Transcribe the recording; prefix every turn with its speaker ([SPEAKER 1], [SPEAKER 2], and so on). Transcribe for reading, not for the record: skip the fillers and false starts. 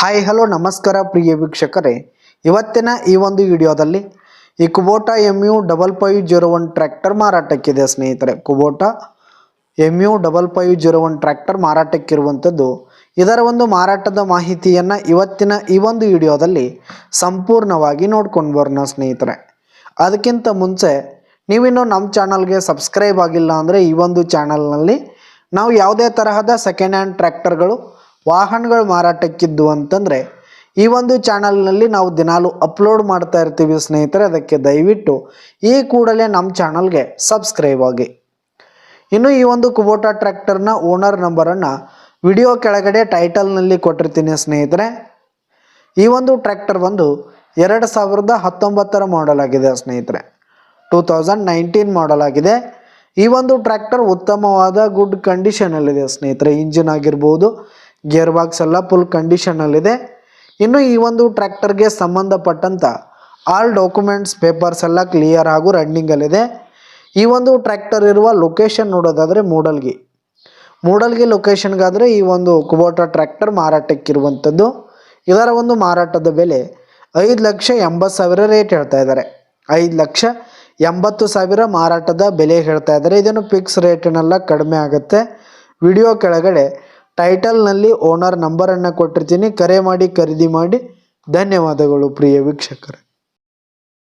[SPEAKER 1] Hi hello ನಮಸ್ಕಾರ ಪ್ರಿಯ ವೀಕ್ಷಕರೇ, ಇವತ್ತಿನ ಈ ಒಂದು ವಿಡಿಯೋದಲ್ಲಿ ಈ ಕುಬೋಟಾ MU5501 ಟ್ರ್ಯಾಕ್ಟರ್ ಮಾರಾಟಕ್ಕಿದೆ ಸ್ನೇಹಿತರೆ. ಕುಬೋಟಾ MU5501 ಟ್ರ್ಯಾಕ್ಟರ್ ಮಾರಾಟಕ್ಕಿರುವಂಥದ್ದು. ಇದರ ಒಂದು ಮಾರಾಟದ ಮಾಹಿತಿಯನ್ನು ಇವತ್ತಿನ ಈ ಒಂದು ವಿಡಿಯೋದಲ್ಲಿ ಸಂಪೂರ್ಣವಾಗಿ ನೋಡ್ಕೊಂಡು ಬರೋಣ ಸ್ನೇಹಿತರೆ. ಅದಕ್ಕಿಂತ ಮುಂಚೆ ನೀವಿನ್ನೂ ನಮ್ಮ ಚಾನಲ್ಗೆ ಸಬ್ಸ್ಕ್ರೈಬ್ ಆಗಿಲ್ಲ ಅಂದರೆ ಈ ಒಂದು ಚಾನಲ್ನಲ್ಲಿ ನಾವು ಯಾವುದೇ ತರಹದ ಸೆಕೆಂಡ್ ಹ್ಯಾಂಡ್ ಟ್ರ್ಯಾಕ್ಟರ್ಗಳು ವಾಹನಗಳು ಮಾರಾಟಕ್ಕಿದ್ದು ಅಂತಂದರೆ ಈ ಒಂದು ಚಾನಲ್ನಲ್ಲಿ ನಾವು ದಿನಾಲು ಅಪ್ಲೋಡ್ ಮಾಡ್ತಾ ಇರ್ತೀವಿ ಸ್ನೇಹಿತರೆ. ಅದಕ್ಕೆ ದಯವಿಟ್ಟು ಈ ಕೂಡಲೇ ನಮ್ಮ ಚಾನಲ್ಗೆ ಸಬ್ಸ್ಕ್ರೈಬ್ ಆಗಿ. ಇನ್ನು ಈ ಒಂದು ಕುಬೋಟಾ ಟ್ರ್ಯಾಕ್ಟರ್ನ ಓನರ್ ನಂಬರನ್ನು ವಿಡಿಯೋ ಕೆಳಗಡೆ ಟೈಟಲ್ನಲ್ಲಿ ಕೊಟ್ಟಿರ್ತೀನಿ ಸ್ನೇಹಿತರೆ. ಈ ಒಂದು ಟ್ರ್ಯಾಕ್ಟರ್ ಬಂದು 2019 ಮಾಡೆಲ್ ಆಗಿದೆ ಸ್ನೇಹಿತರೆ. 2019 ಮಾಡೆಲ್ ಆಗಿದೆ. ಈ ಒಂದು ಟ್ರ್ಯಾಕ್ಟರ್ ಉತ್ತಮವಾದ ಗುಡ್ ಕಂಡೀಷನಲ್ಲಿದೆ ಸ್ನೇಹಿತರೆ. ಇಂಜಿನ್ ಆಗಿರ್ಬೋದು, ಗೇರ್ ಬಾಕ್ಸ್ ಎಲ್ಲ ಫುಲ್ ಕಂಡೀಷನಲ್ಲಿದೆ. ಇನ್ನು ಈ ಒಂದು ಟ್ರ್ಯಾಕ್ಟರ್ಗೆ ಸಂಬಂಧಪಟ್ಟಂಥ ಆಲ್ ಡಾಕ್ಯುಮೆಂಟ್ಸ್ ಪೇಪರ್ಸ್ ಎಲ್ಲ ಕ್ಲಿಯರ್ ಹಾಗೂ ರನ್ನಿಂಗಲ್ಲಿದೆ. ಈ ಒಂದು ಟ್ರ್ಯಾಕ್ಟರ್ ಇರುವ ಲೊಕೇಶನ್ ನೋಡೋದಾದರೆ ಮೂಡಲ್ಗಿ ಲೊಕೇಶನ್ಗಾದರೆ ಈ ಒಂದು ಕುಬೋಟಾ ಟ್ರ್ಯಾಕ್ಟರ್ ಮಾರಾಟಕ್ಕಿರುವಂಥದ್ದು. ಇದರ ಒಂದು ಮಾರಾಟದ ಬೆಲೆ 5,80,000 ರೇಟ್ ಹೇಳ್ತಾ ಇದ್ದಾರೆ. 5,80,000 ಮಾರಾಟದ ಬೆಲೆ ಹೇಳ್ತಾ ಇದ್ದಾರೆ. ಇದನ್ನು ಫಿಕ್ಸ್ ರೇಟಿನೆಲ್ಲ ಕಡಿಮೆ ಆಗುತ್ತೆ. ವಿಡಿಯೋ ಕೆಳಗಡೆ ಟೈಟಲ್ನಲ್ಲಿ ಓನರ್ ನಂಬರನ್ನು ಕೊಟ್ಟಿರ್ತೀನಿ. ಕರೆ ಮಾಡಿ ಖರೀದಿ ಮಾಡಿ. ಧನ್ಯವಾದಗಳು ಪ್ರಿಯ ವೀಕ್ಷಕರೇ.